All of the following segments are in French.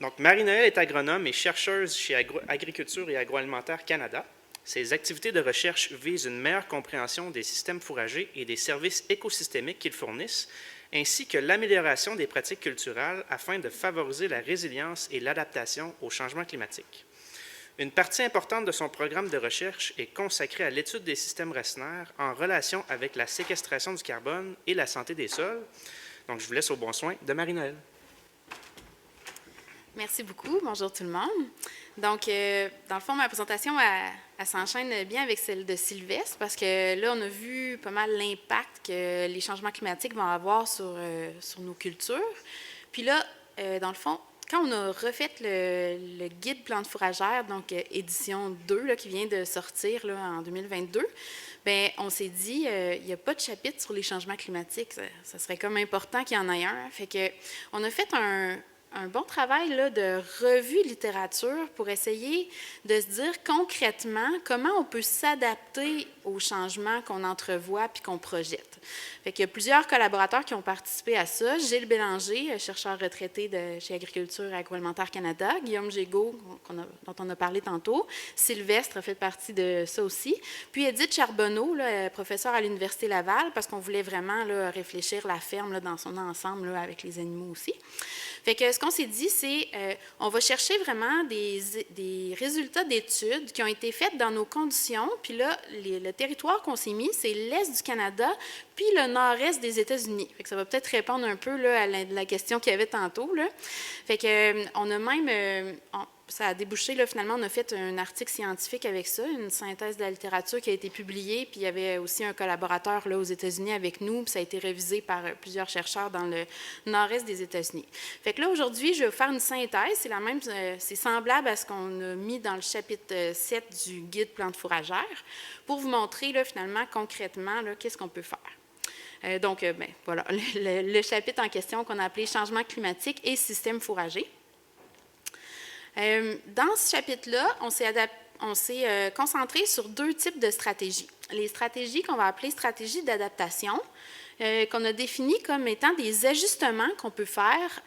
Donc, Marie-Noëlle est agronome et chercheuse chez Agriculture et Agroalimentaire Canada. Ses activités de recherche visent une meilleure compréhension des systèmes fourragers et des services écosystémiques qu'ils fournissent, ainsi que l'amélioration des pratiques culturelles afin de favoriser la résilience et l'adaptation au changement climatique. Une partie importante de son programme de recherche est consacrée à l'étude des systèmes racinaires en relation avec la séquestration du carbone et la santé des sols. Donc, je vous laisse au bon soin de Marie-Noëlle. Merci beaucoup. Bonjour tout le monde. Donc, dans le fond, ma présentation, elle s'enchaîne bien avec celle de Sylvestre parce que là, on a vu pas mal l'impact que les changements climatiques vont avoir sur nos cultures. Puis là, dans le fond, quand on a refait le guide plantes fourragères, donc édition 2, là, qui vient de sortir là, en 2022, bien, on s'est dit, il n'y a pas de chapitre sur les changements climatiques. Ça serait comme important qu'il y en ait un. Fait que, on a fait un bon travail là, de revue de littérature pour essayer de se dire concrètement comment on peut s'adapter aux changements qu'on entrevoit puis qu'on projette. Fait qu'il y a plusieurs collaborateurs qui ont participé à ça. Gilles Bélanger, chercheur retraité chez Agriculture et Agroalimentaire Canada. Guillaume Gégaud, dont on a parlé tantôt. Sylvestre a fait partie de ça aussi. Puis Edith Charbonneau, là, professeure à l'Université Laval, parce qu'on voulait vraiment là, réfléchir la ferme là, dans son ensemble là, avec les animaux aussi. Fait que ce qu'on s'est dit, c'est on va chercher vraiment des résultats d'études qui ont été faites dans nos conditions. Puis là, le territoire qu'on s'est mis, c'est l'Est du Canada, puis le nord-est des États-Unis. Fait que ça va peut-être répondre un peu là, à la question qu'il y avait tantôt. Là. Fait que on a même... ça a débouché, là, finalement, on a fait un article scientifique avec ça, une synthèse de la littérature qui a été publiée, puis il y avait aussi un collaborateur là, aux États-Unis avec nous, puis ça a été révisé par plusieurs chercheurs dans le nord-est des États-Unis. Fait que là, aujourd'hui, je vais vous faire une synthèse, c'est semblable à ce qu'on a mis dans le chapitre 7 du guide plantes fourragères, pour vous montrer, là, finalement, concrètement, là, qu'est-ce qu'on peut faire. Donc, voilà, le chapitre en question qu'on a appelé « Changement climatique et système fourrager ». Dans ce chapitre-là, on s'est concentré sur deux types de stratégies. Les stratégies qu'on va appeler stratégies d'adaptation, qu'on a définies comme étant des ajustements qu'on peut faire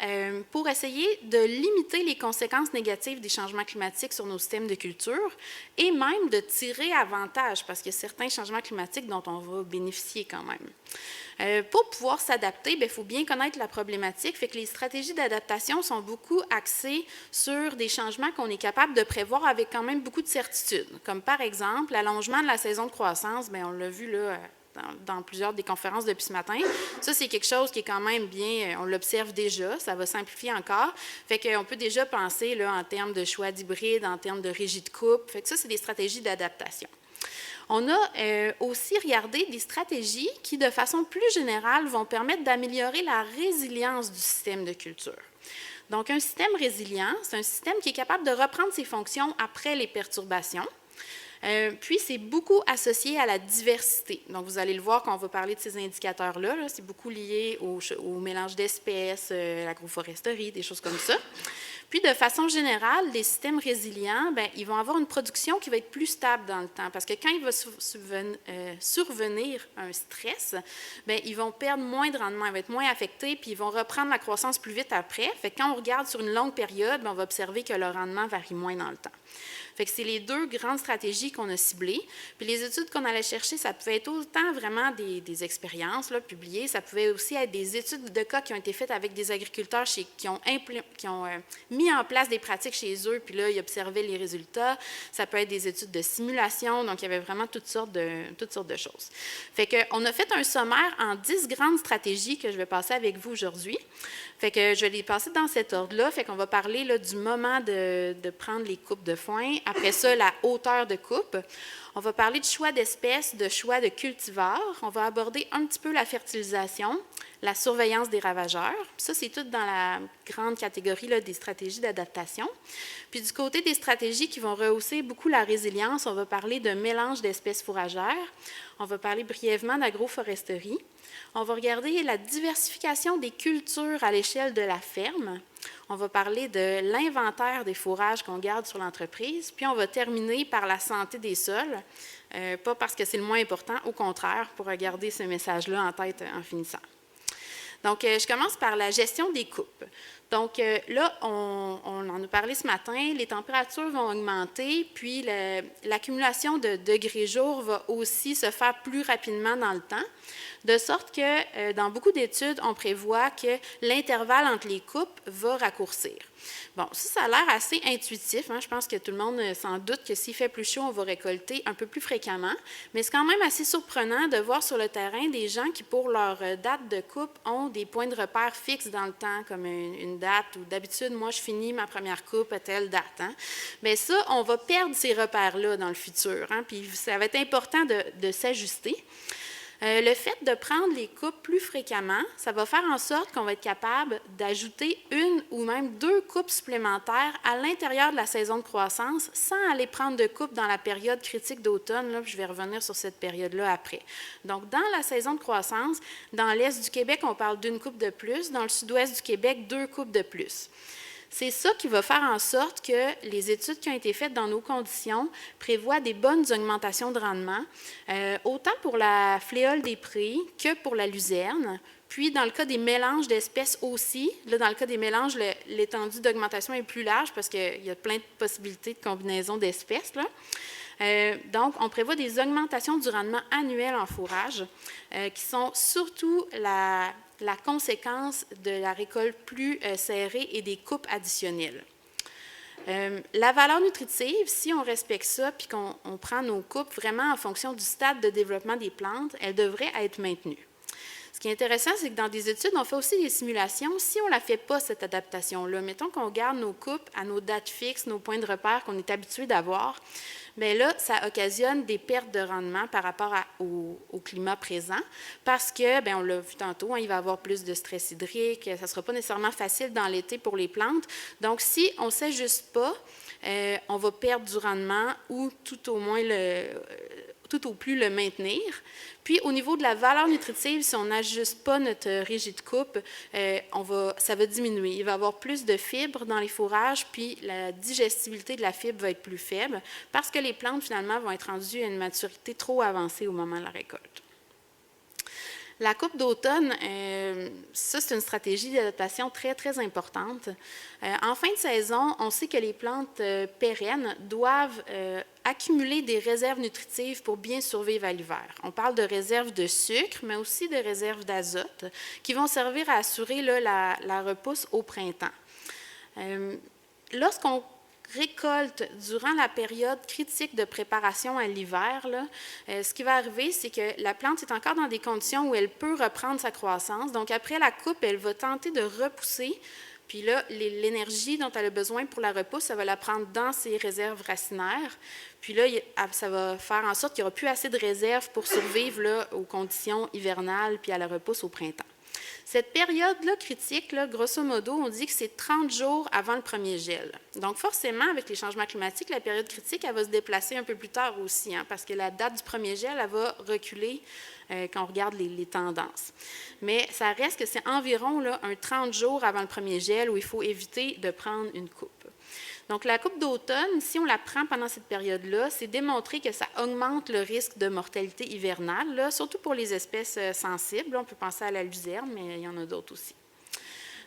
pour essayer de limiter les conséquences négatives des changements climatiques sur nos systèmes de culture et même de tirer avantage, parce qu'il y a certains changements climatiques dont on va bénéficier quand même. Pour pouvoir s'adapter, il faut bien connaître la problématique, fait que les stratégies d'adaptation sont beaucoup axées sur des changements qu'on est capable de prévoir avec quand même beaucoup de certitude, comme par exemple l'allongement de la saison de croissance, bien, on l'a vu là, dans plusieurs des conférences depuis ce matin. Ça, c'est quelque chose qui est quand même bien, on l'observe déjà, ça va simplifier encore. Fait qu'on peut déjà penser là, en termes de choix d'hybride, en termes de régie de coupe. Fait que ça, c'est des stratégies d'adaptation. On a aussi regardé des stratégies qui, de façon plus générale, vont permettre d'améliorer la résilience du système de culture. Donc, un système résilient, c'est un système qui est capable de reprendre ses fonctions après les perturbations. Puis, c'est beaucoup associé à la diversité. Donc, vous allez le voir quand on va parler de ces indicateurs-là. Là, c'est beaucoup lié au mélange d'espèces, l'agroforesterie, des choses comme ça. Puis, de façon générale, les systèmes résilients, bien, ils vont avoir une production qui va être plus stable dans le temps. Parce que quand il va survenir un stress, bien, ils vont perdre moins de rendement, ils vont être moins affectés, puis ils vont reprendre la croissance plus vite après. Fait que quand on regarde sur une longue période, bien, on va observer que le rendement varie moins dans le temps. Fait que c'est les deux grandes stratégies qu'on a ciblées. Puis les études qu'on allait chercher, ça pouvait être autant vraiment des expériences là, publiées, ça pouvait aussi être des études de cas qui ont été faites avec des agriculteurs qui ont mis en place des pratiques chez eux, puis là, ils observaient les résultats. Ça peut être des études de simulation, donc il y avait vraiment toutes sortes de choses. Fait qu'on a fait un sommaire en 10 grandes stratégies que je vais passer avec vous aujourd'hui. Fait que je vais les passer dans cet ordre-là. Fait qu'on va parler là, du moment de prendre les coupes de foin. Après ça, la hauteur de coupe. On va parler de choix d'espèces, de choix de cultivars. On va aborder un petit peu la fertilisation, la surveillance des ravageurs. Ça, c'est tout dans la grande catégorie là, des stratégies d'adaptation. Puis du côté des stratégies qui vont rehausser beaucoup la résilience, on va parler de mélange d'espèces fourragères. On va parler brièvement d'agroforesterie. On va regarder la diversification des cultures à l'échelle de la ferme. On va parler de l'inventaire des fourrages qu'on garde sur l'entreprise. Puis on va terminer par la santé des sols. Pas parce que c'est le moins important, au contraire, pour regarder ce message-là en tête en finissant. Donc, je commence par la gestion des coupes. Donc là, on a parlé ce matin, les températures vont augmenter, puis l'accumulation de degrés jour va aussi se faire plus rapidement dans le temps, de sorte que dans beaucoup d'études, on prévoit que l'intervalle entre les coupes va raccourcir. Bon, ça a l'air assez intuitif. Je pense que tout le monde s'en doute que s'il fait plus chaud, on va récolter un peu plus fréquemment. Mais c'est quand même assez surprenant de voir sur le terrain des gens qui, pour leur date de coupe, ont des points de repère fixes dans le temps, comme une date où d'habitude, moi, je finis ma première coupe à telle date. Bien ça, on va perdre ces repères-là dans le futur. Puis ça va être important de s'ajuster. Le fait de prendre les coupes plus fréquemment, ça va faire en sorte qu'on va être capable d'ajouter une ou même deux coupes supplémentaires à l'intérieur de la saison de croissance sans aller prendre de coupes dans la période critique d'automne. Je vais revenir sur cette période-là après. Donc, dans la saison de croissance, dans l'est du Québec, on parle d'une coupe de plus. Dans le sud-ouest du Québec, deux coupes de plus. C'est ça qui va faire en sorte que les études qui ont été faites dans nos conditions prévoient des bonnes augmentations de rendement, autant pour la fléole des prés que pour la luzerne. Puis, dans le cas des mélanges d'espèces aussi, là, dans le cas des mélanges, l'étendue d'augmentation est plus large parce qu'il y a plein de possibilités de combinaisons d'espèces. Donc, on prévoit des augmentations du rendement annuel en fourrage qui sont surtout la conséquence de la récolte plus serrée et des coupes additionnelles. La valeur nutritive, si on respecte ça puis qu'on prend nos coupes vraiment en fonction du stade de développement des plantes, elle devrait être maintenue. Ce qui est intéressant, c'est que dans des études, on fait aussi des simulations. Si on ne la fait pas, cette adaptation-là, mettons qu'on garde nos coupes à nos dates fixes, nos points de repère qu'on est habitué d'avoir, bien là, ça occasionne des pertes de rendement par rapport au climat présent parce que, bien, on l'a vu tantôt, il va y avoir plus de stress hydrique, ça ne sera pas nécessairement facile dans l'été pour les plantes. Donc, si on ne s'ajuste pas, on va perdre du rendement ou tout au plus le maintenir. Puis, au niveau de la valeur nutritive, si on n'ajuste pas notre régie de coupe, ça va diminuer. Il va y avoir plus de fibres dans les fourrages, puis la digestibilité de la fibre va être plus faible parce que les plantes, finalement, vont être rendues à une maturité trop avancée au moment de la récolte. La coupe d'automne, ça, c'est une stratégie d'adaptation très, très importante. En fin de saison, on sait que les plantes pérennes doivent accumuler des réserves nutritives pour bien survivre à l'hiver. On parle de réserves de sucre, mais aussi de réserves d'azote qui vont servir à assurer là, la repousse au printemps. Lorsqu'on récolte durant la période critique de préparation à l'hiver, ce qui va arriver, c'est que la plante est encore dans des conditions où elle peut reprendre sa croissance. Donc, après la coupe, elle va tenter de repousser. Puis là, l'énergie dont elle a besoin pour la repousse, ça va la prendre dans ses réserves racinaires. Puis là, ça va faire en sorte qu'il n'y aura plus assez de réserves pour survivre là, aux conditions hivernales puis à la repousse au printemps. Cette période-là critique, là, grosso modo, on dit que c'est 30 jours avant le premier gel. Donc, forcément, avec les changements climatiques, la période critique, elle va se déplacer un peu plus tard aussi, parce que la date du premier gel, elle va reculer quand on regarde les tendances. Mais ça reste que c'est environ là, un 30 jours avant le premier gel où il faut éviter de prendre une coupe. Donc, la coupe d'automne, si on la prend pendant cette période-là, c'est démontré que ça augmente le risque de mortalité hivernale, là, surtout pour les espèces sensibles. On peut penser à la luzerne, mais il y en a d'autres aussi.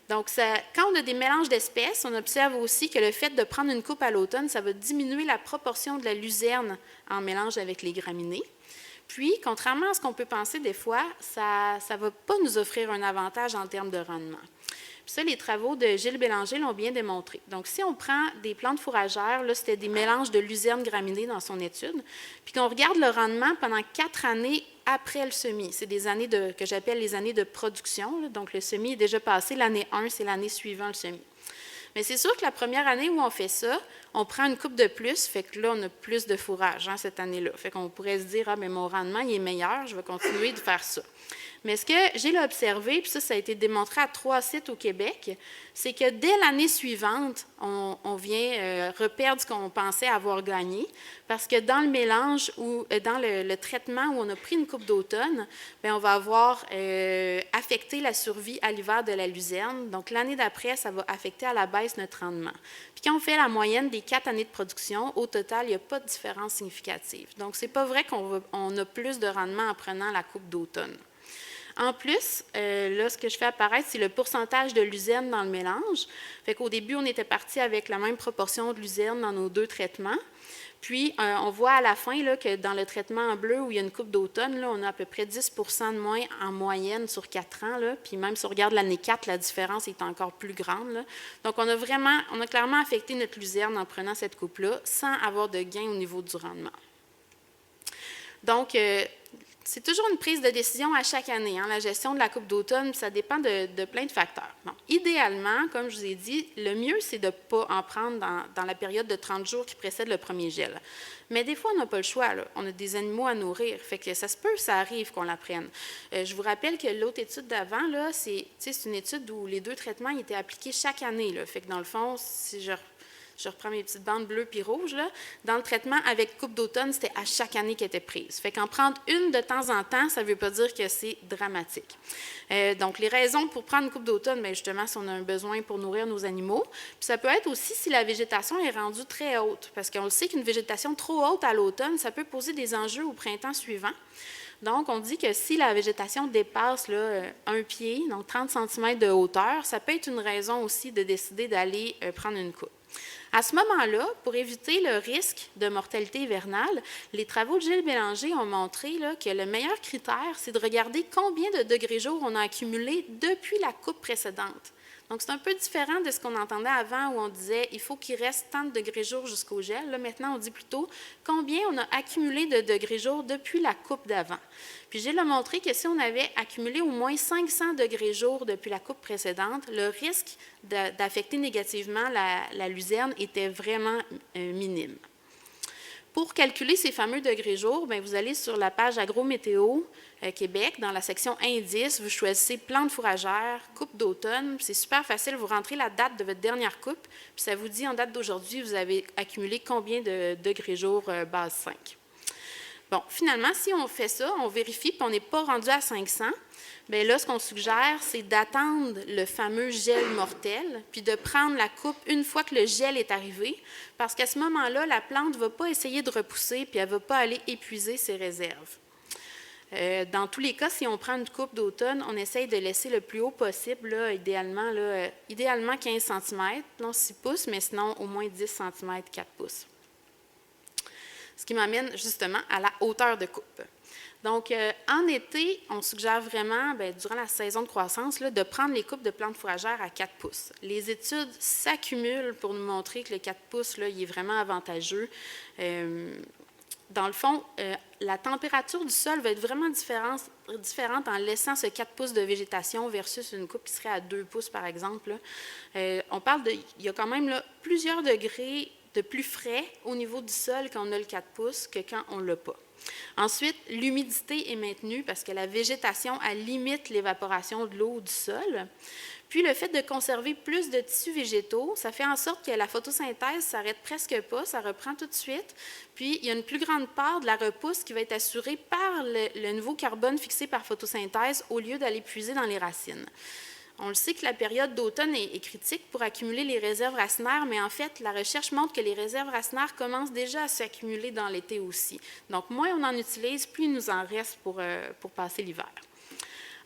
Donc, quand on a des mélanges d'espèces, on observe aussi que le fait de prendre une coupe à l'automne, ça va diminuer la proportion de la luzerne en mélange avec les graminées. Puis, contrairement à ce qu'on peut penser des fois, ça ne va pas nous offrir un avantage en termes de rendement. Puis ça, les travaux de Gilles Bélanger l'ont bien démontré. Donc, si on prend des plantes fourragères, là, c'était des mélanges de luzerne graminées dans son étude, puis qu'on regarde le rendement pendant 4 années après le semis. C'est des années que j'appelle les années de production. Là. Donc, le semis est déjà passé. L'année 1, c'est l'année suivant le semis. Mais c'est sûr que la première année où on fait ça, on prend une coupe de plus, fait que là, on a plus de fourrage cette année-là. Fait qu'on pourrait se dire, mais mon rendement, il est meilleur, je vais continuer de faire ça. Mais ce que j'ai observé, puis ça a été démontré à 3 sites au Québec, c'est que dès l'année suivante, on vient reperdre ce qu'on pensait avoir gagné, parce que dans le mélange ou dans le traitement où on a pris une coupe d'automne, bien, on va avoir affecté la survie à l'hiver de la luzerne. Donc, l'année d'après, ça va affecter à la baisse notre rendement. Puis quand on fait la moyenne des 4 années de production, au total, il n'y a pas de différence significative. Donc, ce n'est pas vrai qu'on a plus de rendement en prenant la coupe d'automne. En plus, là, ce que je fais apparaître, c'est le pourcentage de luzerne dans le mélange. Fait qu'au début, on était parti avec la même proportion de luzerne dans nos 2 traitements. Puis, on voit à la fin là, que dans le traitement en bleu, où il y a une coupe d'automne, là, on a à peu près 10 de moins en moyenne sur 4 ans. Là. Puis même si on regarde l'année 4, la différence est encore plus grande. Là. Donc, on a clairement affecté notre luzerne en prenant cette coupe-là, sans avoir de gain au niveau du rendement. Donc, c'est toujours une prise de décision à chaque année. Hein. La gestion de la coupe d'automne, ça dépend de plein de facteurs. Bon, idéalement, comme je vous ai dit, le mieux, c'est de ne pas en prendre dans la période de 30 jours qui précède le premier gel. Mais des fois, on n'a pas le choix. Là. On a des animaux à nourrir. Fait que ça se peut, ça arrive qu'on la prenne. Je vous rappelle que l'autre étude d'avant, là, c'est une étude où les 2 traitements étaient appliqués chaque année. Là. Fait que dans le fond, si je reprends mes petites bandes bleues puis rouges, là. Dans le traitement avec coupe d'automne, c'était à chaque année qu'elle était prise. Fait qu'en prendre une de temps en temps, ça ne veut pas dire que c'est dramatique. Donc, les raisons pour prendre une coupe d'automne, bien justement, si on a un besoin pour nourrir nos animaux. Puis ça peut être aussi si la végétation est rendue très haute, parce qu'on le sait qu'une végétation trop haute à l'automne, ça peut poser des enjeux au printemps suivant. Donc, on dit que si la végétation dépasse là, 1 pied, donc 30 cm de hauteur, ça peut être une raison aussi de décider d'aller prendre une coupe. À ce moment-là, pour éviter le risque de mortalité hivernale, les travaux de Gilles Bélanger ont montré là, que le meilleur critère, c'est de regarder combien de degrés jour on a accumulé depuis la coupe précédente. Donc, c'est un peu différent de ce qu'on entendait avant où on disait il faut qu'il reste tant de degrés jour jusqu'au gel. Là, maintenant, on dit plutôt combien on a accumulé de degrés jour depuis la coupe d'avant. Puis, Gilles a montré que si on avait accumulé au moins 500 degrés jour depuis la coupe précédente, le risque d'affecter négativement la luzerne était vraiment minime. Pour calculer ces fameux degrés jour, bien, vous allez sur la page Agrométéo Québec, dans la section Indices, vous choisissez plantes fourragères, coupe d'automne. C'est super facile, vous rentrez la date de votre dernière coupe, puis ça vous dit en date d'aujourd'hui, vous avez accumulé combien de degrés jour base 5. Bon, finalement, si on fait ça, on vérifie, puis on n'est pas rendu à 500, bien là, ce qu'on suggère, c'est d'attendre le fameux gel mortel, puis de prendre la coupe une fois que le gel est arrivé, parce qu'à ce moment-là, la plante ne va pas essayer de repousser, puis elle ne va pas aller épuiser ses réserves. Dans tous les cas, si on prend une coupe d'automne, on essaye de laisser le plus haut possible, là, idéalement 15 cm, non 6 pouces, mais sinon au moins 10 cm, 4 pouces. Ce qui m'amène justement à la hauteur de coupe. Donc, en été, on suggère vraiment, bien, durant la saison de croissance, là, de prendre les coupes de plantes fourragères à 4 pouces. Les études s'accumulent pour nous montrer que le 4 pouces, là, il est vraiment avantageux. Dans le fond, la température du sol va être vraiment différente en laissant ce 4 pouces de végétation versus une coupe qui serait à 2 pouces, par exemple. On parle il y a quand même là, plusieurs degrés de plus frais au niveau du sol quand on a le 4 pouces que quand on ne l'a pas. Ensuite, l'humidité est maintenue parce que la végétation, elle limite l'évaporation de l'eau du sol. Puis, le fait de conserver plus de tissus végétaux, ça fait en sorte que la photosynthèse ne s'arrête presque pas, ça reprend tout de suite. Puis, il y a une plus grande part de la repousse qui va être assurée par le nouveau carbone fixé par photosynthèse au lieu d'aller puiser dans les racines. On le sait que la période d'automne est critique pour accumuler les réserves racinaires, mais en fait, la recherche montre que les réserves racinaires commencent déjà à s'accumuler dans l'été aussi. Donc, moins on en utilise, plus il nous en reste pour passer l'hiver.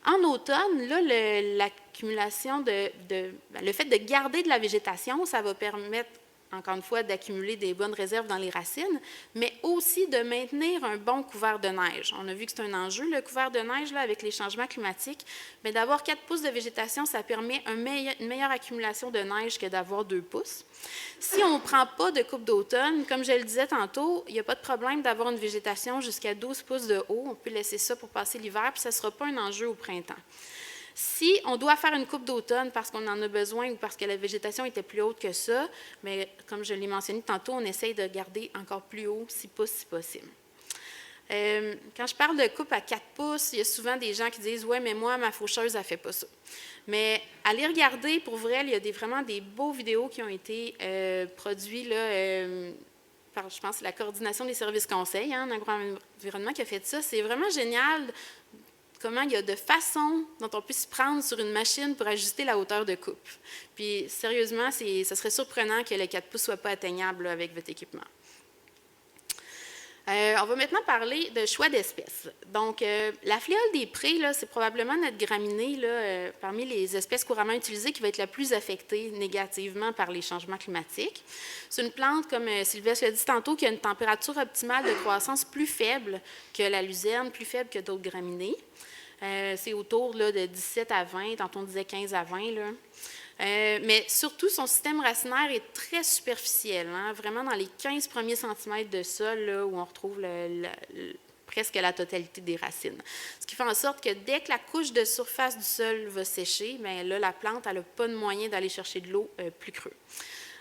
En automne, là, l'accumulation le fait de garder de la végétation, ça va permettre, encore une fois, d'accumuler des bonnes réserves dans les racines, mais aussi de maintenir un bon couvert de neige. On a vu que c'est un enjeu, le couvert de neige, là, avec les changements climatiques. Mais d'avoir 4 pouces de végétation, ça permet une meilleure accumulation de neige que d'avoir 2 pouces. Si on ne prend pas de coupe d'automne, comme je le disais tantôt, il n'y a pas de problème d'avoir une végétation jusqu'à 12 pouces de haut. On peut laisser ça pour passer l'hiver, puis ça ne sera pas un enjeu au printemps. Si on doit faire une coupe d'automne parce qu'on en a besoin ou parce que la végétation était plus haute que ça, mais comme je l'ai mentionné tantôt, on essaye de garder encore plus haut, 6 pouces si possible. Quand je parle de coupe à 4 pouces, il y a souvent des gens qui disent « Ouais, mais moi, ma faucheuse, elle ne fait pas ça. » Mais allez regarder, pour vrai, il y a vraiment des beaux vidéos qui ont été produits là, par, je pense, la coordination des services conseils en agroenvironnement qui a fait ça. C'est vraiment génial comment il y a de façons dont on peut s'y prendre sur une machine pour ajuster la hauteur de coupe. Puis, sérieusement, ce serait surprenant que le 4 pouces ne soit pas atteignable là, avec votre équipement. On va maintenant parler de choix d'espèces. Donc, la fléole des prés, c'est probablement notre graminée parmi les espèces couramment utilisées qui va être la plus affectée négativement par les changements climatiques. C'est une plante, comme Sylvestre l'a dit tantôt, qui a une température optimale de croissance plus faible que la luzerne, plus faible que d'autres graminées. C'est autour de 17 à 20, tantôt on disait 15 à 20. Mais surtout, son système racinaire est très superficiel, vraiment dans les 15 premiers centimètres de sol, où on retrouve presque la totalité des racines. Ce qui fait en sorte que dès que la couche de surface du sol va sécher, bien là, la plante n'a pas de moyen d'aller chercher de l'eau plus creux.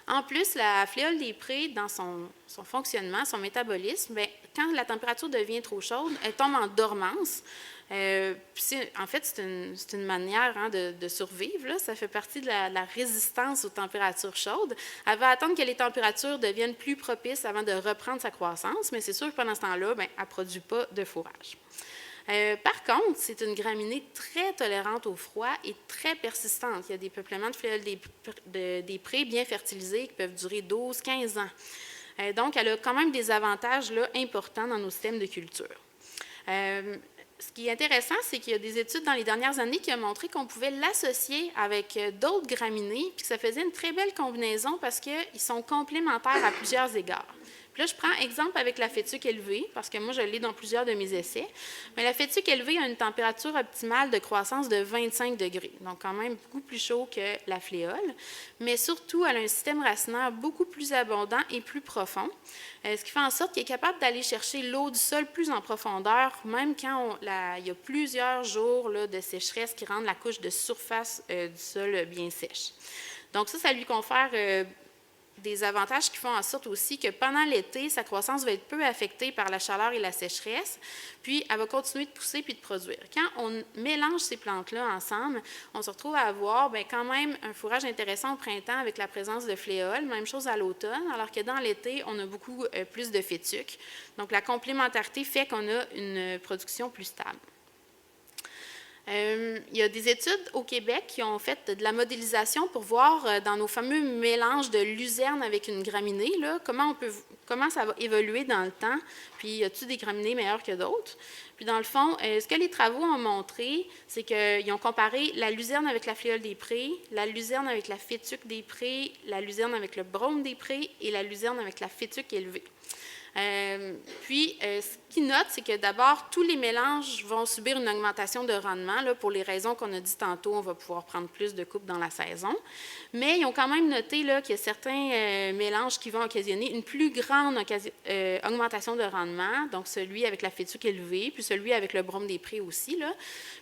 En plus, la fléole des prés, dans son fonctionnement, son métabolisme, bien, quand la température devient trop chaude, elle tombe en dormance. En fait, c'est une manière de survivre. Là. Ça fait partie de la résistance aux températures chaudes. Elle va attendre que les températures deviennent plus propices avant de reprendre sa croissance, mais c'est sûr que pendant ce temps-là, elle ne produit pas de fourrage. Par contre, c'est une graminée très tolérante au froid et très persistante. Il y a des peuplements de fléoles des prés bien fertilisés qui peuvent durer 12-15 ans. Donc, elle a quand même des avantages importants dans nos systèmes de culture. Ce qui est intéressant, c'est qu'il y a des études dans les dernières années qui ont montré qu'on pouvait l'associer avec d'autres graminées, puis que ça faisait une très belle combinaison parce qu'ils sont complémentaires à plusieurs égards. Puis là, je prends exemple avec la fétuque élevée, parce que moi, je l'ai dans plusieurs de mes essais. Mais la fétuque élevée a une température optimale de croissance de 25 degrés, donc quand même beaucoup plus chaud que la fléole. Mais surtout, elle a un système racinaire beaucoup plus abondant et plus profond, ce qui fait en sorte qu'elle est capable d'aller chercher l'eau du sol plus en profondeur, même quand il y a plusieurs jours de sécheresse qui rendent la couche de surface du sol bien sèche. Donc ça lui confère des avantages qui font en sorte aussi que pendant l'été, sa croissance va être peu affectée par la chaleur et la sécheresse, puis elle va continuer de pousser puis de produire. Quand on mélange ces plantes-là ensemble, on se retrouve à avoir quand même un fourrage intéressant au printemps avec la présence de fléoles, même chose à l'automne, alors que dans l'été, on a beaucoup plus de fétuques. Donc la complémentarité fait qu'on a une production plus stable. Il y a des études au Québec qui ont fait de la modélisation pour voir dans nos fameux mélanges de luzerne avec une graminée, comment ça va évoluer dans le temps, puis y a-t-il des graminées meilleures que d'autres. Puis dans le fond, ce que les travaux ont montré, c'est qu'ils ont comparé la luzerne avec la fléole des prés, la luzerne avec la fétuque des prés, la luzerne avec le brome des prés et la luzerne avec la fétuque élevée. Ce qu'ils notent, c'est que d'abord, tous les mélanges vont subir une augmentation de rendement. Pour les raisons qu'on a dit tantôt, on va pouvoir prendre plus de coupes dans la saison. Mais ils ont quand même noté qu'il y a certains mélanges qui vont occasionner une plus grande augmentation de rendement, donc celui avec la fétuque élevée, puis celui avec le brome des prés aussi.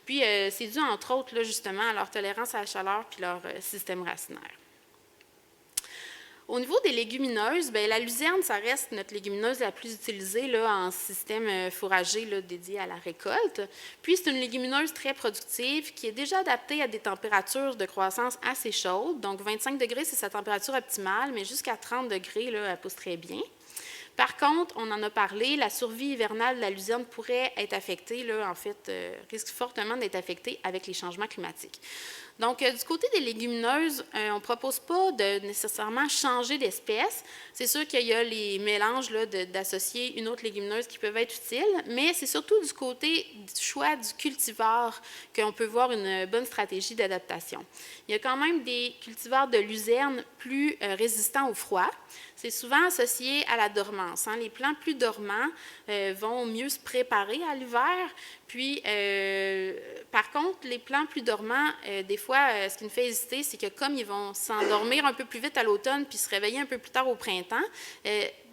Puis c'est dû, entre autres, justement, à leur tolérance à la chaleur puis leur système racinaire. Au niveau des légumineuses, la luzerne, ça reste notre légumineuse la plus utilisée en système fourrager dédié à la récolte. Puis, c'est une légumineuse très productive qui est déjà adaptée à des températures de croissance assez chaudes. Donc, 25 degrés, c'est sa température optimale, mais jusqu'à 30 degrés, elle pousse très bien. Par contre, on en a parlé, la survie hivernale de la luzerne pourrait être affectée, risque fortement d'être affectée avec les changements climatiques. Donc, du côté des légumineuses, on ne propose pas de nécessairement changer d'espèce. C'est sûr qu'il y a les mélanges d'associer une autre légumineuse qui peuvent être utiles, mais c'est surtout du côté du choix du cultivar qu'on peut voir une bonne stratégie d'adaptation. Il y a quand même des cultivars de luzerne plus résistants au froid. C'est souvent associé à la dormance. Les plants plus dormants vont mieux se préparer à l'hiver. Puis, par contre, les plants plus dormants, des fois, ce qui nous fait hésiter, c'est que comme ils vont s'endormir un peu plus vite à l'automne puis se réveiller un peu plus tard au printemps,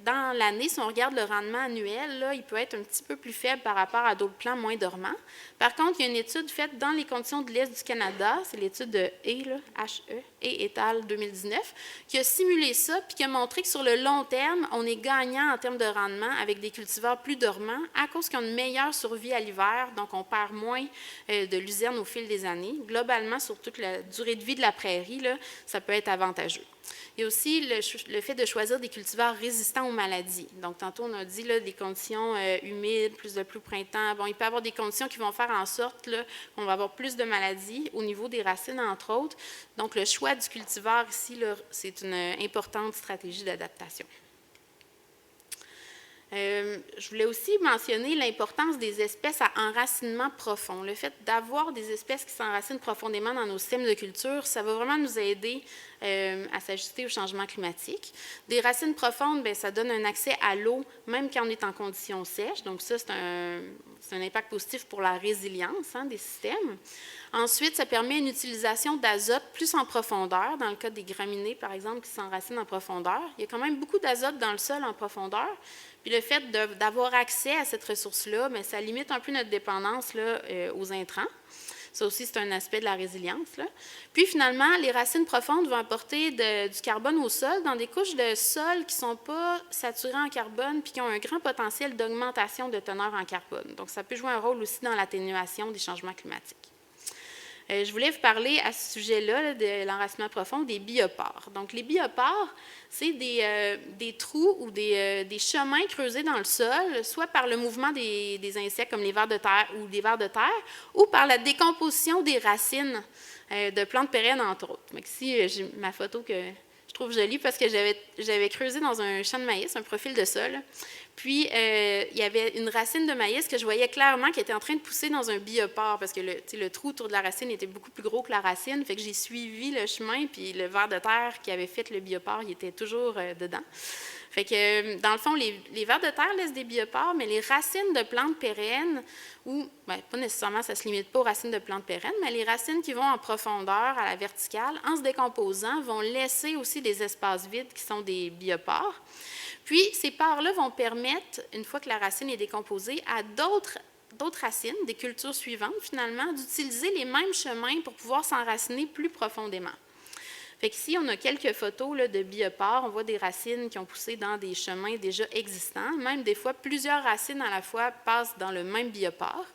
dans l'année, si on regarde le rendement annuel, il peut être un petit peu plus faible par rapport à d'autres plants moins dormants. Par contre, il y a une étude faite dans les conditions de l'Est du Canada, c'est l'étude de H.E. et al. 2019, qui a simulé ça puis qui a montré que sur le long terme, on est gagnant en termes de rendement avec des cultivars plus dormants à cause qu'ils ont une meilleure survie à l'hiver, donc on perd moins de luzerne au fil des années. Globalement, sur toute la durée de vie de la prairie, ça peut être avantageux. Il y a aussi le fait de choisir des cultivars résistants aux maladies. Donc, tantôt, on a dit des conditions humides, plus de pluie au printemps. Bon, il peut y avoir des conditions qui vont faire en sorte qu'on va avoir plus de maladies au niveau des racines, entre autres. Donc, le choix du cultivar ici, c'est une importante stratégie d'adaptation. Je voulais aussi mentionner l'importance des espèces à enracinement profond. Le fait d'avoir des espèces qui s'enracinent profondément dans nos systèmes de culture, ça va vraiment nous aider à s'ajuster au changement climatique. Des racines profondes, bien, ça donne un accès à l'eau, même quand on est en conditions sèches. Donc ça, c'est un impact positif pour la résilience des systèmes. Ensuite, ça permet une utilisation d'azote plus en profondeur, dans le cas des graminées, par exemple, qui s'enracinent en profondeur. Il y a quand même beaucoup d'azote dans le sol en profondeur. Puis le fait d'avoir accès à cette ressource-là, bien, ça limite un peu notre dépendance là, aux intrants. Ça aussi, c'est un aspect de la résilience, là. Puis finalement, les racines profondes vont apporter du carbone au sol dans des couches de sol qui ne sont pas saturées en carbone puis qui ont un grand potentiel d'augmentation de teneur en carbone. Donc, ça peut jouer un rôle aussi dans l'atténuation des changements climatiques. Je voulais vous parler à ce sujet-là de l'enracinement profond des biopores. Donc, les biopores, c'est des trous ou des chemins creusés dans le sol, soit par le mouvement des insectes comme les vers de terre ou des vers de terre, ou par la décomposition des racines de plantes pérennes, entre autres. Donc, ici, j'ai ma photo que je trouve jolie parce que j'avais creusé dans un champ de maïs, un profil de sol. Puis, il y avait une racine de maïs que je voyais clairement qui était en train de pousser dans un biopore parce que le trou autour de la racine était beaucoup plus gros que la racine. Fait que j'ai suivi le chemin, puis le ver de terre qui avait fait le biopore, il était toujours dedans. Fait que, dans le fond, les vers de terre laissent des biopores, mais les racines de plantes pérennes, ou bien, pas nécessairement, ça ne se limite pas aux racines de plantes pérennes, mais les racines qui vont en profondeur, à la verticale, en se décomposant, vont laisser aussi des espaces vides qui sont des biopores. Puis, ces pores-là vont permettre, une fois que la racine est décomposée, à d'autres racines, des cultures suivantes, finalement, d'utiliser les mêmes chemins pour pouvoir s'enraciner plus profondément. Fait qu'ici, on a quelques photos là, de biopores. On voit des racines qui ont poussé dans des chemins déjà existants. Même des fois, plusieurs racines à la fois passent dans le même biopore.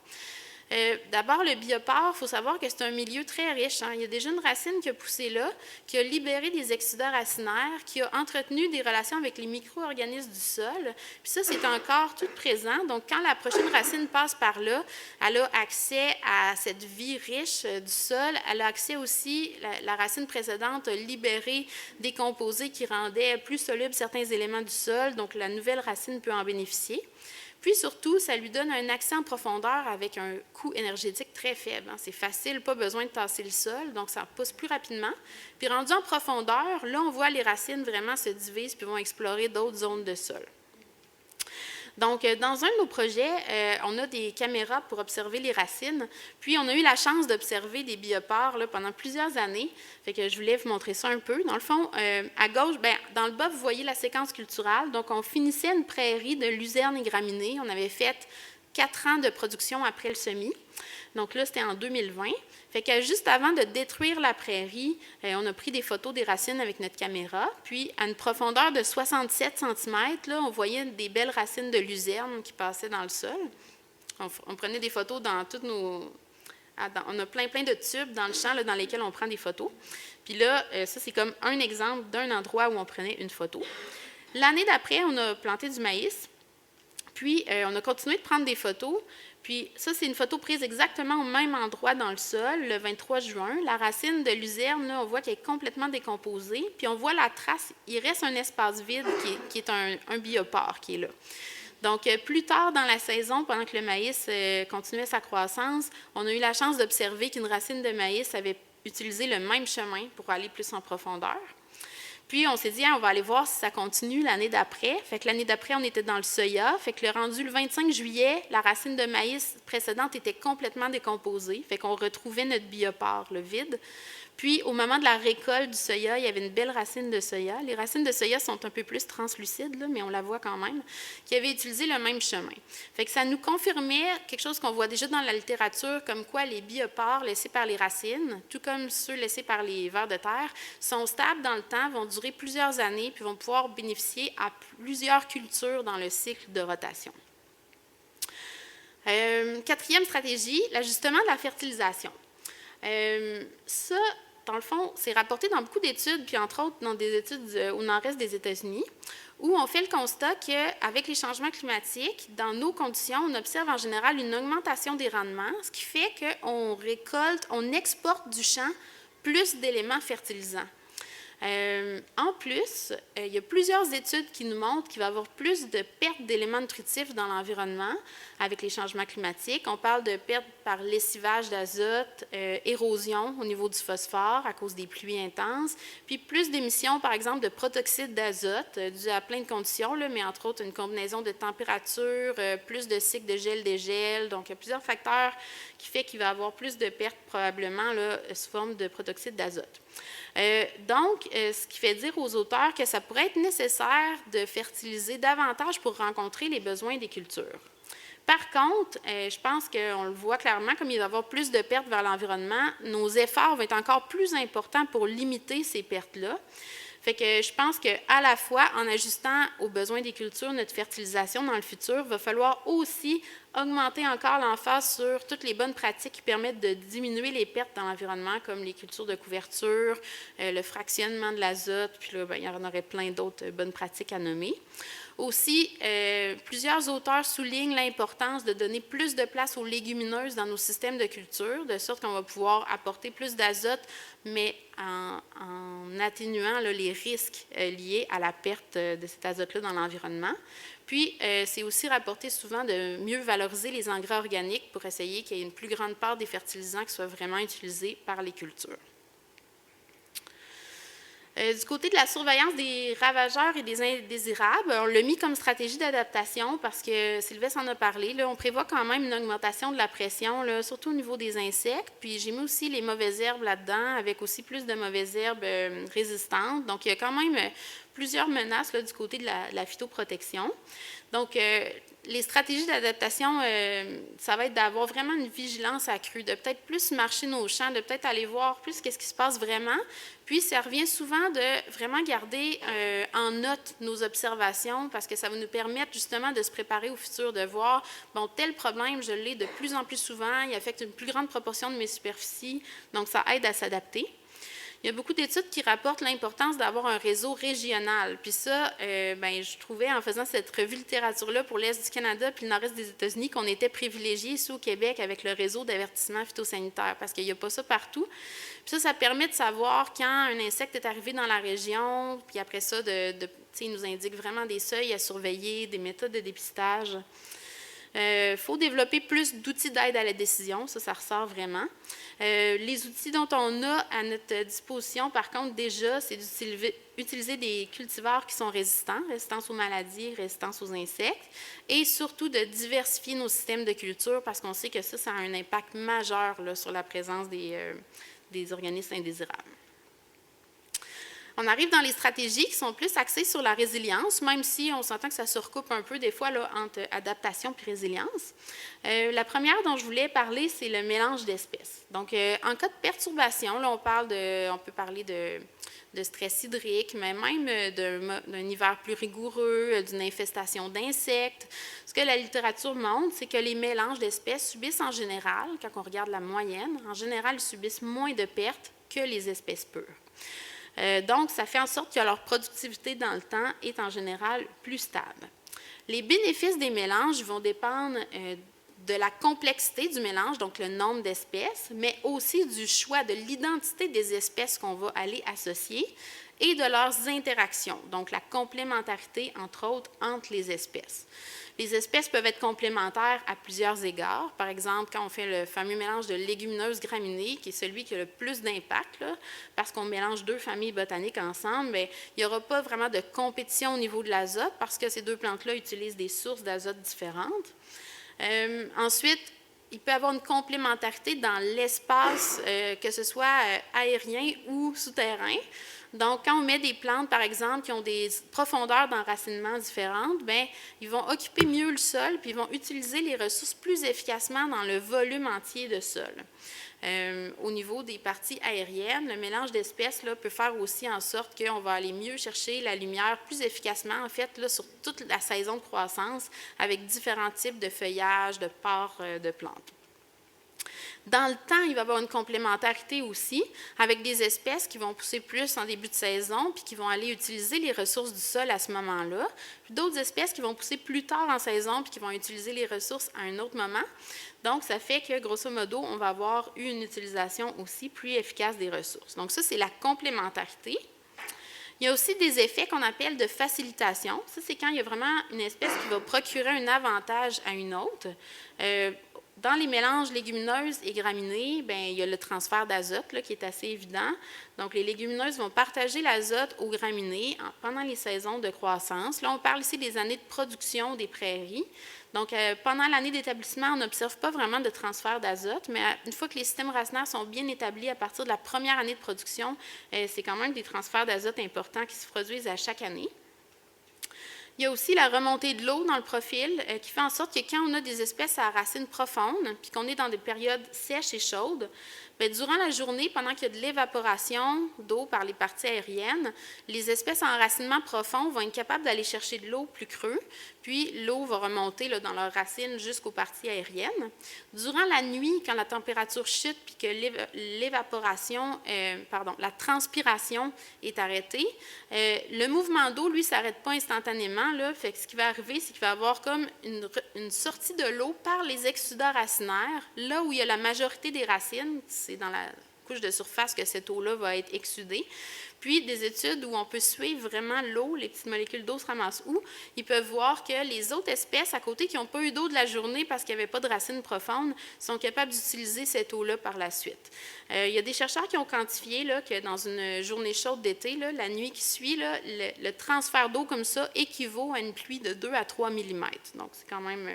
D'abord, le biopore, il faut savoir que c'est un milieu très riche. Il y a déjà une racine qui a poussé là, qui a libéré des exsudats racinaires, qui a entretenu des relations avec les micro-organismes du sol. Puis ça, c'est encore tout présent. Donc, quand la prochaine racine passe par là, elle a accès à cette vie riche du sol. Elle a accès aussi, la racine précédente a libéré des composés qui rendaient plus solubles certains éléments du sol. Donc, la nouvelle racine peut en bénéficier. Puis surtout, ça lui donne un accès en profondeur avec un coût énergétique très faible. C'est facile, pas besoin de tasser le sol, donc ça pousse plus rapidement. Puis rendu en profondeur, là, on voit les racines vraiment se divisent puis vont explorer d'autres zones de sol. Donc, dans un de nos projets, on a des caméras pour observer les racines. Puis, on a eu la chance d'observer des biopores là, pendant plusieurs années. Fait que je voulais vous montrer ça un peu. Dans le fond, à gauche, bien, dans le bas, vous voyez la séquence culturale. Donc, on finissait une prairie de luzerne et graminées. On avait fait 4 ans de production après le semis. Donc là, c'était en 2020. Fait que juste avant de détruire la prairie, on a pris des photos des racines avec notre caméra. Puis, à une profondeur de 67 cm, là, on voyait des belles racines de luzerne qui passaient dans le sol. On prenait des photos dans toutes nos... On a plein de tubes dans le champ là, dans lesquels on prend des photos. Puis là, ça, c'est comme un exemple d'un endroit où on prenait une photo. L'année d'après, on a planté du maïs. Puis, on a continué de prendre des photos. Puis, ça, c'est une photo prise exactement au même endroit dans le sol, le 23 juin. La racine de luzerne, là, on voit qu'elle est complètement décomposée. Puis, on voit la trace. Il reste un espace vide qui est un biopore qui est là. Donc, plus tard dans la saison, pendant que le maïs continuait sa croissance, on a eu la chance d'observer qu'une racine de maïs avait utilisé le même chemin pour aller plus en profondeur. Puis, on s'est dit, on va aller voir si ça continue l'année d'après. Fait que l'année d'après, on était dans le soya. Fait que le rendu le 25 juillet, la racine de maïs précédente était complètement décomposée. Fait qu'on retrouvait notre biopore, le vide. Puis, au moment de la récolte du soya, il y avait une belle racine de soya. Les racines de soya sont un peu plus translucides, là, mais on la voit quand même, qui avait utilisé le même chemin. Fait que ça nous confirmait quelque chose qu'on voit déjà dans la littérature, comme quoi les biopores laissés par les racines, tout comme ceux laissés par les vers de terre, sont stables dans le temps, vont durer plusieurs années, puis vont pouvoir bénéficier à plusieurs cultures dans le cycle de rotation. Quatrième stratégie, l'ajustement de la fertilisation. Ça, dans le fond, c'est rapporté dans beaucoup d'études, puis entre autres dans des études au nord-est des États-Unis, où on fait le constat qu'avec les changements climatiques, dans nos conditions, on observe en général une augmentation des rendements, ce qui fait qu'on récolte, on exporte du champ plus d'éléments fertilisants. En plus, il y a plusieurs études qui nous montrent qu'il va y avoir plus de pertes d'éléments nutritifs dans l'environnement avec les changements climatiques. On parle de pertes par lessivage d'azote, érosion au niveau du phosphore à cause des pluies intenses, puis plus d'émissions, par exemple, de protoxyde d'azote dû à plein de conditions, là, mais entre autres une combinaison de température, plus de cycles de gel-dégel. Donc, il y a plusieurs facteurs qui font qu'il va y avoir plus de pertes probablement là, sous forme de protoxyde d'azote. Donc, ce qui fait dire aux auteurs que ça pourrait être nécessaire de fertiliser davantage pour rencontrer les besoins des cultures. Par contre, je pense qu'on le voit clairement, comme il va y avoir plus de pertes vers l'environnement, nos efforts vont être encore plus importants pour limiter ces pertes-là. Fait que je pense qu'à la fois, en ajustant aux besoins des cultures, notre fertilisation dans le futur, il va falloir aussi augmenter encore l'emphase sur toutes les bonnes pratiques qui permettent de diminuer les pertes dans l'environnement, comme les cultures de couverture, le fractionnement de l'azote, puis là, il y en aurait plein d'autres bonnes pratiques à nommer. Aussi, plusieurs auteurs soulignent l'importance de donner plus de place aux légumineuses dans nos systèmes de culture, de sorte qu'on va pouvoir apporter plus d'azote, mais en atténuant là, les risques liés à la perte de cet azote-là dans l'environnement. Puis, c'est aussi rapporté souvent de mieux valoriser les engrais organiques pour essayer qu'il y ait une plus grande part des fertilisants qui soient vraiment utilisés par les cultures. Du côté de la surveillance des ravageurs et des indésirables, on l'a mis comme stratégie d'adaptation parce que Sylvestre en a parlé. Là, on prévoit quand même une augmentation de la pression, là, surtout au niveau des insectes. Puis j'ai mis aussi les mauvaises herbes là-dedans, avec aussi plus de mauvaises herbes résistantes. Donc, il y a quand même plusieurs menaces là, du côté de la phytoprotection. Donc, les stratégies d'adaptation, ça va être d'avoir vraiment une vigilance accrue, de peut-être plus marcher nos champs, de peut-être aller voir plus qu'est-ce qui se passe vraiment. Puis, ça revient souvent de vraiment garder en note nos observations parce que ça va nous permettre justement de se préparer au futur, de voir, bon, tel problème, je l'ai de plus en plus souvent, il affecte une plus grande proportion de mes superficies, donc ça aide à s'adapter. Il y a beaucoup d'études qui rapportent l'importance d'avoir un réseau régional. Puis ça, je trouvais en faisant cette revue littérature-là pour l'Est du Canada puis le Nord-Est des États-Unis qu'on était privilégiés ici au Québec avec le réseau d'avertissement phytosanitaire parce qu'il n'y a pas ça partout. Puis ça permet de savoir quand un insecte est arrivé dans la région, puis après ça, il nous indique vraiment des seuils à surveiller, des méthodes de dépistage. Il faut développer plus d'outils d'aide à la décision, ça ressort vraiment. Les outils dont on a à notre disposition, par contre, déjà, c'est d'utiliser des cultivars qui sont résistants aux maladies, résistants aux insectes, et surtout de diversifier nos systèmes de culture parce qu'on sait que ça a un impact majeur là, sur la présence des organismes indésirables. On arrive dans les stratégies qui sont plus axées sur la résilience, même si on s'entend que ça se recoupe un peu des fois là, entre adaptation et résilience. La première dont je voulais parler, c'est le mélange d'espèces. Donc, en cas de perturbation, là, on peut parler de stress hydrique, mais même d'un hiver plus rigoureux, d'une infestation d'insectes. Ce que la littérature montre, c'est que les mélanges d'espèces subissent en général, quand on regarde la moyenne, en général, ils subissent moins de pertes que les espèces pures. Donc, ça fait en sorte que leur productivité dans le temps est en général plus stable. Les bénéfices des mélanges vont dépendre de la complexité du mélange, donc le nombre d'espèces, mais aussi du choix de l'identité des espèces qu'on va aller associer et de leurs interactions, donc la complémentarité, entre autres, entre les espèces. Les espèces peuvent être complémentaires à plusieurs égards. Par exemple, quand on fait le fameux mélange de légumineuses graminées, qui est celui qui a le plus d'impact, parce qu'on mélange deux familles botaniques ensemble, bien, il n'y aura pas vraiment de compétition au niveau de l'azote parce que ces deux plantes-là utilisent des sources d'azote différentes. Ensuite, il peut y avoir une complémentarité dans l'espace, que ce soit aérien ou souterrain. Donc, quand on met des plantes, par exemple, qui ont des profondeurs d'enracinement différentes, bien, ils vont occuper mieux le sol, puis ils vont utiliser les ressources plus efficacement dans le volume entier de sol. Au niveau des parties aériennes, le mélange d'espèces là, peut faire aussi en sorte qu'on va aller mieux chercher la lumière plus efficacement, en fait, là, sur toute la saison de croissance, avec différents types de feuillage, de pores de plantes. Dans le temps, il va y avoir une complémentarité aussi avec des espèces qui vont pousser plus en début de saison puis qui vont aller utiliser les ressources du sol à ce moment-là. Puis d'autres espèces qui vont pousser plus tard en saison puis qui vont utiliser les ressources à un autre moment. Donc, ça fait que, grosso modo, on va avoir une utilisation aussi plus efficace des ressources. Donc, ça, c'est la complémentarité. Il y a aussi des effets qu'on appelle de facilitation. Ça, c'est quand il y a vraiment une espèce qui va procurer un avantage à une autre. Dans les mélanges légumineuses et graminées, bien, il y a le transfert d'azote là, qui est assez évident. Donc, les légumineuses vont partager l'azote aux graminées pendant les saisons de croissance. Là, on parle ici des années de production des prairies. Donc, pendant l'année d'établissement, on n'observe pas vraiment de transfert d'azote, mais une fois que les systèmes racinaires sont bien établis à partir de la première année de production, c'est quand même des transferts d'azote importants qui se produisent à chaque année. Il y a aussi la remontée de l'eau dans le profil qui fait en sorte que quand on a des espèces à racines profondes, puis qu'on est dans des périodes sèches et chaudes, bien, durant la journée, pendant qu'il y a de l'évaporation d'eau par les parties aériennes, les espèces en enracinement profond vont être capables d'aller chercher de l'eau plus creux, puis l'eau va remonter là, dans leurs racines jusqu'aux parties aériennes. Durant la nuit, quand la température chute puis que la transpiration est arrêtée, le mouvement d'eau, lui, ne s'arrête pas instantanément. Là, fait que ce qui va arriver, c'est qu'il va y avoir comme une sortie de l'eau par les exsudats racinaires, là où il y a la majorité des racines, c'est dans la couche de surface que cette eau-là va être exsudée. Puis, des études où on peut suivre vraiment l'eau, les petites molécules d'eau se ramassent où, ils peuvent voir que les autres espèces à côté qui n'ont pas eu d'eau de la journée parce qu'il n'y avait pas de racines profondes sont capables d'utiliser cette eau-là par la suite. Il y a des chercheurs qui ont quantifié là, que dans une journée chaude d'été, là, la nuit qui suit, là, le transfert d'eau comme ça équivaut à une pluie de 2 à 3 mm. Donc, c'est quand même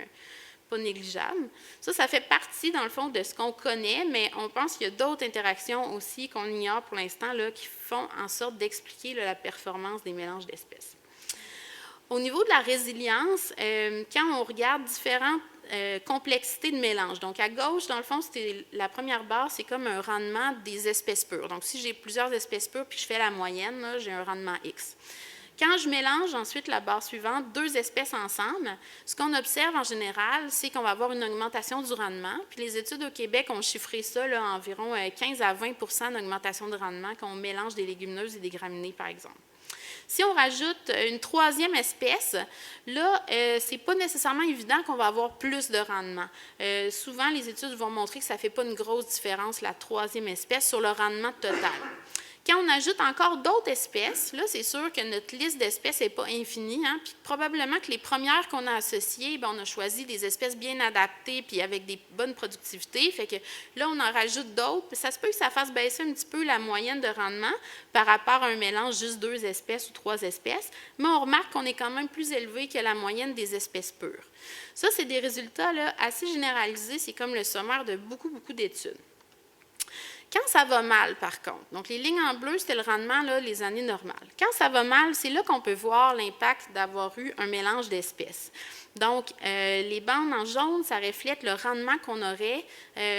pas négligeable. Ça fait partie, dans le fond, de ce qu'on connaît, mais on pense qu'il y a d'autres interactions aussi qu'on ignore pour l'instant là, qui font en sorte d'expliquer là, la performance des mélanges d'espèces. Au niveau de la résilience, quand on regarde différentes complexités de mélange, donc à gauche, dans le fond, la première barre, c'est comme un rendement des espèces pures. Donc, si j'ai plusieurs espèces pures puis je fais la moyenne, là, j'ai un rendement X. Quand je mélange ensuite la barre suivante, deux espèces ensemble, ce qu'on observe en général, c'est qu'on va avoir une augmentation du rendement. Puis les études au Québec ont chiffré ça là, environ 15 à 20 d'augmentation de rendement quand on mélange des légumineuses et des graminées, par exemple. Si on rajoute une troisième espèce, là, ce n'est pas nécessairement évident qu'on va avoir plus de rendement. Souvent, les études vont montrer que ça ne fait pas une grosse différence, la troisième espèce, sur le rendement total. Quand on ajoute encore d'autres espèces, là, c'est sûr que notre liste d'espèces n'est pas infinie, hein, puis probablement que les premières qu'on a associées, bien, on a choisi des espèces bien adaptées puis avec des bonnes productivités, fait que là, on en rajoute d'autres, puis ça se peut que ça fasse baisser un petit peu la moyenne de rendement par rapport à un mélange juste 2 espèces ou 3 espèces, mais on remarque qu'on est quand même plus élevé que la moyenne des espèces pures. Ça, c'est des résultats là, assez généralisés, c'est comme le sommaire de beaucoup d'études. Quand ça va mal, par contre, donc les lignes en bleu, c'était le rendement, là, les années normales. Quand ça va mal, c'est là qu'on peut voir l'impact d'avoir eu un mélange d'espèces. Donc, les bandes en jaune, ça reflète le rendement qu'on aurait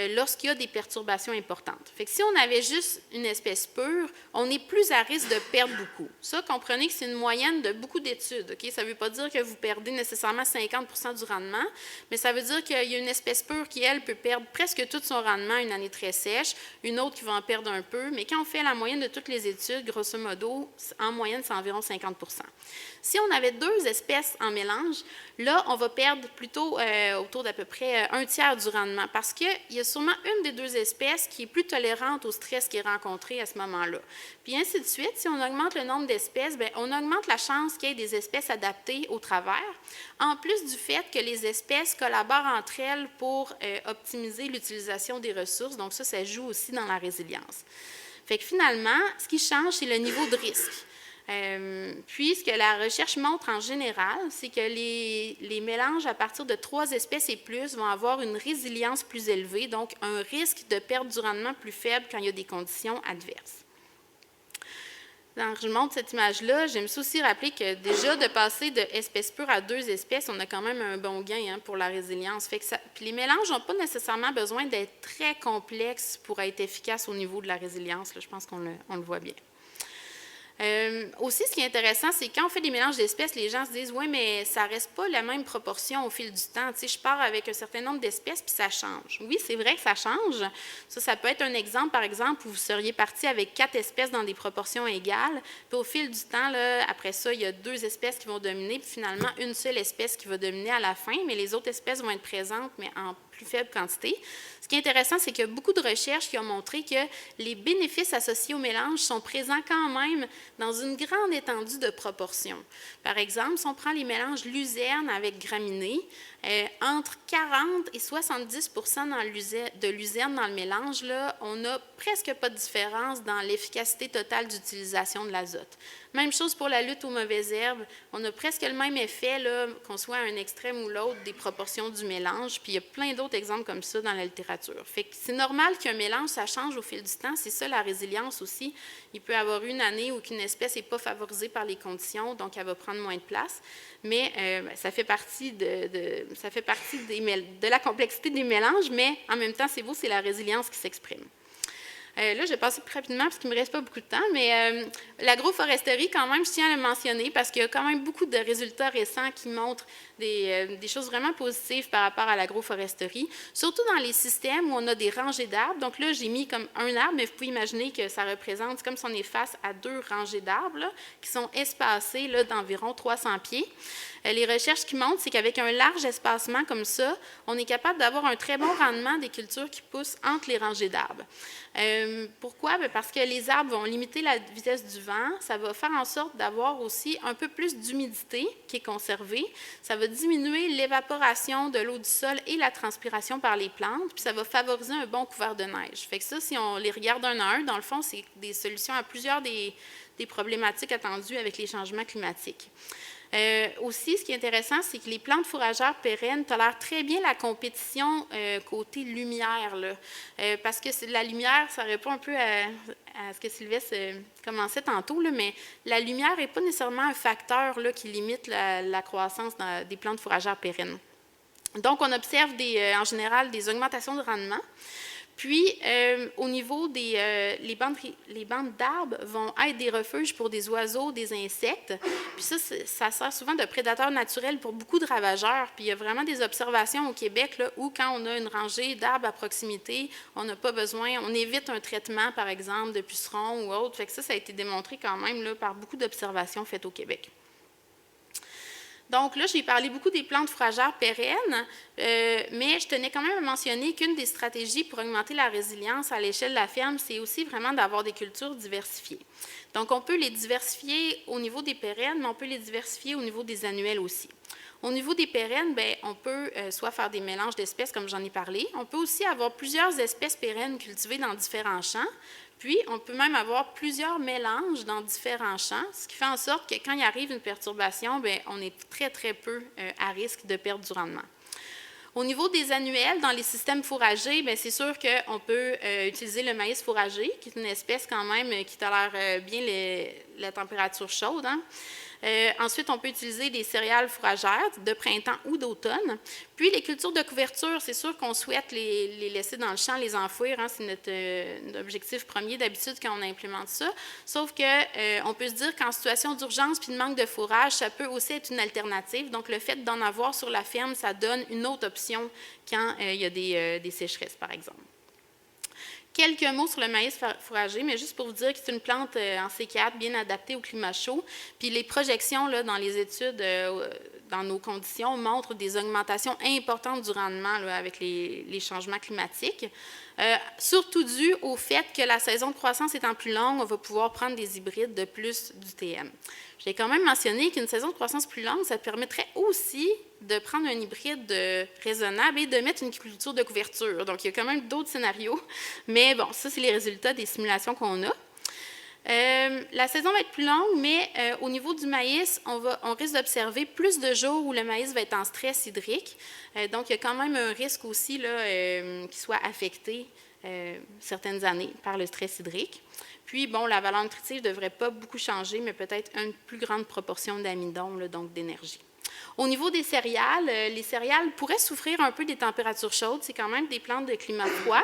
lorsqu'il y a des perturbations importantes. Fait que si on avait juste une espèce pure, on est plus à risque de perdre beaucoup. Ça, comprenez que c'est une moyenne de beaucoup d'études. Okay? Ça ne veut pas dire que vous perdez nécessairement 50% du rendement, mais ça veut dire qu'il y a une espèce pure qui, elle, peut perdre presque tout son rendement une année très sèche, une autre qui va en perdre un peu, mais quand on fait la moyenne de toutes les études, grosso modo, en moyenne, c'est environ 50%. Si on avait 2 espèces en mélange, là, on va perdre plutôt autour d'à peu près un tiers du rendement parce qu'il y a sûrement une des 2 espèces qui est plus tolérante au stress qui est rencontré à ce moment-là. Puis ainsi de suite, si on augmente le nombre d'espèces, bien, on augmente la chance qu'il y ait des espèces adaptées au travers, en plus du fait que les espèces collaborent entre elles pour optimiser l'utilisation des ressources. Donc ça joue aussi dans la résilience. Fait que finalement, ce qui change, c'est le niveau de risque. Puis, ce que la recherche montre en général, c'est que les mélanges à partir de 3 espèces et plus vont avoir une résilience plus élevée, donc un risque de perte du rendement plus faible quand il y a des conditions adverses. Donc, je montre cette image-là. J'aime aussi rappeler que déjà, de passer de espèces pures à 2 espèces, on a quand même un bon gain hein, pour la résilience. Fait que puis les mélanges n'ont pas nécessairement besoin d'être très complexes pour être efficaces au niveau de la résilience. Là, je pense qu'on le voit bien. Aussi, ce qui est intéressant, c'est quand on fait des mélanges d'espèces, les gens se disent « Oui, mais ça ne reste pas la même proportion au fil du temps. Tu sais, je pars avec un certain nombre d'espèces, puis ça change. » Oui, c'est vrai que ça change. Ça peut être un exemple, par exemple, où vous seriez parti avec 4 espèces dans des proportions égales, puis au fil du temps, là, après ça, il y a 2 espèces qui vont dominer, puis finalement, une seule espèce qui va dominer à la fin, mais les autres espèces vont être présentes, mais en plus faible quantité. Ce qui est intéressant, c'est qu'il y a beaucoup de recherches qui ont montré que les bénéfices associés au mélange sont présents quand même dans une grande étendue de proportions. Par exemple, si on prend les mélanges luzerne avec graminées, entre 40 et 70 de luzerne dans le mélange, là, on n'a presque pas de différence dans l'efficacité totale d'utilisation de l'azote. Même chose pour la lutte aux mauvaises herbes. On a presque le même effet, là, qu'on soit à un extrême ou l'autre des proportions du mélange. Puis il y a plein d'autres exemples comme ça dans la littérature. Fait que c'est normal qu'un mélange, ça change au fil du temps. C'est ça la résilience aussi. Il peut y avoir une année où une espèce n'est pas favorisée par les conditions, donc elle va prendre moins de place. Mais ça fait partie de la complexité des mélanges, mais en même temps, c'est beau, c'est la résilience qui s'exprime. Là, je vais passer plus rapidement parce qu'il ne me reste pas beaucoup de temps, mais l'agroforesterie, quand même, je tiens à le mentionner parce qu'il y a quand même beaucoup de résultats récents qui montrent des choses vraiment positives par rapport à l'agroforesterie, surtout dans les systèmes où on a des rangées d'arbres. Donc là, j'ai mis comme un arbre, mais vous pouvez imaginer que ça représente, c'est comme si on est face à 2 rangées d'arbres qui sont espacées d'environ 300 pieds. Les recherches qui montrent, c'est qu'avec un large espacement comme ça, on est capable d'avoir un très bon rendement des cultures qui poussent entre les rangées d'arbres. Pourquoi? Bien, parce que les arbres vont limiter la vitesse du vent. Ça va faire en sorte d'avoir aussi un peu plus d'humidité qui est conservée. Ça va diminuer l'évaporation de l'eau du sol et la transpiration par les plantes, puis ça va favoriser un bon couvert de neige. Fait que ça, si on les regarde un à un, dans le fond, c'est des solutions à plusieurs des problématiques attendues avec les changements climatiques. Aussi, ce qui est intéressant, c'est que les plantes fourragères pérennes tolèrent très bien la compétition côté lumière, là, parce que la lumière, ça répond un peu à ce que Sylvestre commençait tantôt, là, mais la lumière n'est pas nécessairement un facteur là, qui limite la croissance des plantes fourragères pérennes. Donc, on observe en général des augmentations de rendement. Puis, au niveau les bandes d'arbres vont être des refuges pour des oiseaux, des insectes. Puis ça sert souvent de prédateur naturel pour beaucoup de ravageurs. Puis il y a vraiment des observations au Québec là, où quand on a une rangée d'arbres à proximité, on n'a pas besoin, on évite un traitement, par exemple, de pucerons ou autre. Fait que ça a été démontré quand même là, par beaucoup d'observations faites au Québec. Donc là, j'ai parlé beaucoup des plantes fourragères pérennes, mais je tenais quand même à mentionner qu'une des stratégies pour augmenter la résilience à l'échelle de la ferme, c'est aussi vraiment d'avoir des cultures diversifiées. Donc, on peut les diversifier au niveau des pérennes, mais on peut les diversifier au niveau des annuels aussi. Au niveau des pérennes, bien, on peut soit faire des mélanges d'espèces, comme j'en ai parlé. On peut aussi avoir plusieurs espèces pérennes cultivées dans différents champs. Puis, on peut même avoir plusieurs mélanges dans différents champs, ce qui fait en sorte que quand il arrive une perturbation, bien, on est très, très peu à risque de perdre du rendement. Au niveau des annuels, dans les systèmes fourragers, bien, c'est sûr qu'on peut utiliser le maïs fourragé, qui est une espèce quand même qui tolère bien la température chaude. Hein. Ensuite, on peut utiliser des céréales fourragères de printemps ou d'automne. Puis, les cultures de couverture, c'est sûr qu'on souhaite les laisser dans le champ, les enfouir. Hein, c'est notre objectif premier d'habitude quand on implémente ça. Sauf qu'on peut se dire qu'en situation d'urgence puis de manque de fourrage, ça peut aussi être une alternative. Donc, le fait d'en avoir sur la ferme, ça donne une autre option quand il y a des sécheresses, par exemple. Quelques mots sur le maïs fourragé, mais juste pour vous dire que c'est une plante en C4 bien adaptée au climat chaud. Puis les projections là, dans les études, dans nos conditions, montrent des augmentations importantes du rendement là, avec les changements climatiques. Surtout dû au fait que la saison de croissance étant plus longue, on va pouvoir prendre des hybrides de plus d'UTM. J'ai quand même mentionné qu'une saison de croissance plus longue, ça permettrait aussi de prendre un hybride raisonnable et de mettre une culture de couverture. Donc, il y a quand même d'autres scénarios, mais bon, ça, c'est les résultats des simulations qu'on a. La saison va être plus longue, mais au niveau du maïs, on risque d'observer plus de jours où le maïs va être en stress hydrique. Donc, il y a quand même un risque aussi là, qu'il soit affecté certaines années par le stress hydrique. Puis, bon, la valeur nutritive ne devrait pas beaucoup changer, mais peut-être une plus grande proportion d'amidon, donc d'énergie. Au niveau des céréales, les céréales pourraient souffrir un peu des températures chaudes. C'est quand même des plantes de climat froid.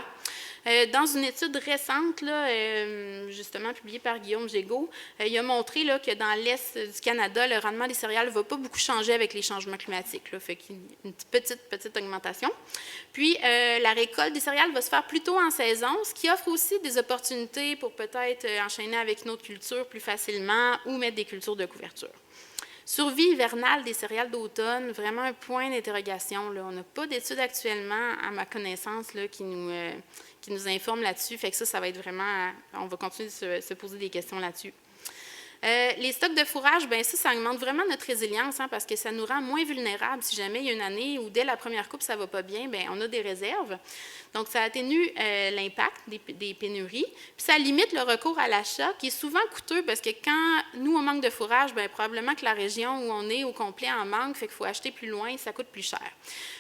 Dans une étude récente, là, justement publiée par Guillaume Gégaud, il a montré là, que dans l'Est du Canada, le rendement des céréales ne va pas beaucoup changer avec les changements climatiques. Là, fait qu'il y a une petite augmentation. Puis, la récolte des céréales va se faire plus tôt en saison, ce qui offre aussi des opportunités pour peut-être enchaîner avec une autre culture plus facilement ou mettre des cultures de couverture. Survie hivernale des céréales d'automne, vraiment un point d'interrogation. On n'a pas d'études actuellement, à ma connaissance, là, qui nous informent là-dessus. Fait que ça va être vraiment... On va continuer de se poser des questions là-dessus. Les stocks de fourrage, bien ça augmente vraiment notre résilience parce que ça nous rend moins vulnérables. Si jamais il y a une année où dès la première coupe, ça ne va pas bien, bien, on a des réserves. Donc, ça atténue l'impact des pénuries. Puis, ça limite le recours à l'achat, qui est souvent coûteux parce que quand nous, on manque de fourrage, bien, probablement que la région où on est au complet en manque, fait qu'il faut acheter plus loin, ça coûte plus cher.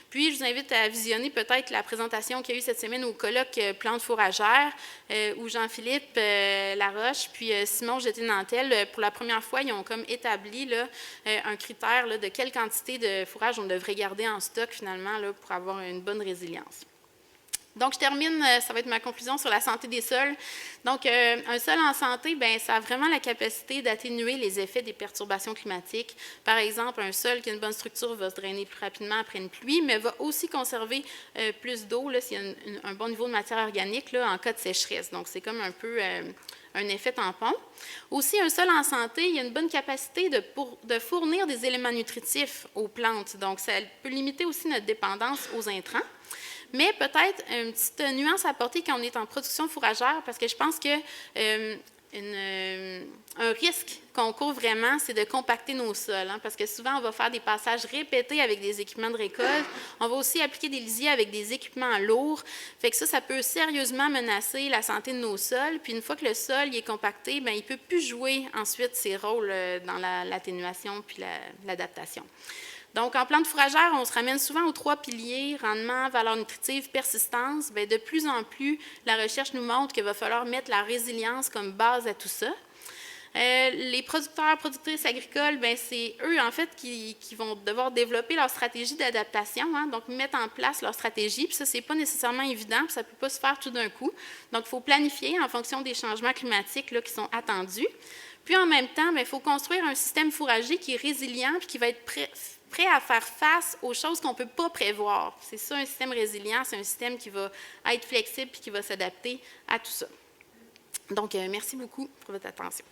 Puis, je vous invite à visionner peut-être la présentation qu'il y a eu cette semaine au colloque Plantes fourragères, où Jean-Philippe Laroche puis Simon Jeté-Nantel, pour la première fois, ils ont comme établi là, un critère là, de quelle quantité de fourrage on devrait garder en stock finalement là, pour avoir une bonne résilience. Donc, je termine, ça va être ma conclusion sur la santé des sols. Donc, un sol en santé, bien, ça a vraiment la capacité d'atténuer les effets des perturbations climatiques. Par exemple, un sol qui a une bonne structure va se drainer plus rapidement après une pluie, mais va aussi conserver plus d'eau s'il y a un bon niveau de matière organique là, en cas de sécheresse. Donc, c'est comme un peu un effet tampon. Aussi, un sol en santé, il y a une bonne capacité de fournir des éléments nutritifs aux plantes. Donc, ça peut limiter aussi notre dépendance aux intrants. Mais peut-être une petite nuance à apporter quand on est en production fourragère, parce que je pense que un risque qu'on court vraiment, c'est de compacter nos sols, parce que souvent, on va faire des passages répétés avec des équipements de récolte. On va aussi appliquer des lisiers avec des équipements lourds. Fait que ça peut sérieusement menacer la santé de nos sols. Puis une fois que le sol est compacté, bien, il ne peut plus jouer ensuite ses rôles dans l'atténuation puis l'adaptation. Donc, en plante fourragère, on se ramène souvent aux 3 piliers, rendement, valeur nutritive, persistance. Bien, de plus en plus, la recherche nous montre qu'il va falloir mettre la résilience comme base à tout ça. Les producteurs, productrices agricoles, bien, c'est eux, en fait, qui vont devoir développer leur stratégie d'adaptation, donc mettre en place leur stratégie. Puis ça, ce n'est pas nécessairement évident, puis ça ne peut pas se faire tout d'un coup. Donc, il faut planifier en fonction des changements climatiques là, qui sont attendus. Puis, en même temps, il faut construire un système fourrager qui est résilient puis qui va être prêt à faire face aux choses qu'on ne peut pas prévoir. C'est ça, un système résilient, c'est un système qui va être flexible et qui va s'adapter à tout ça. Donc, merci beaucoup pour votre attention.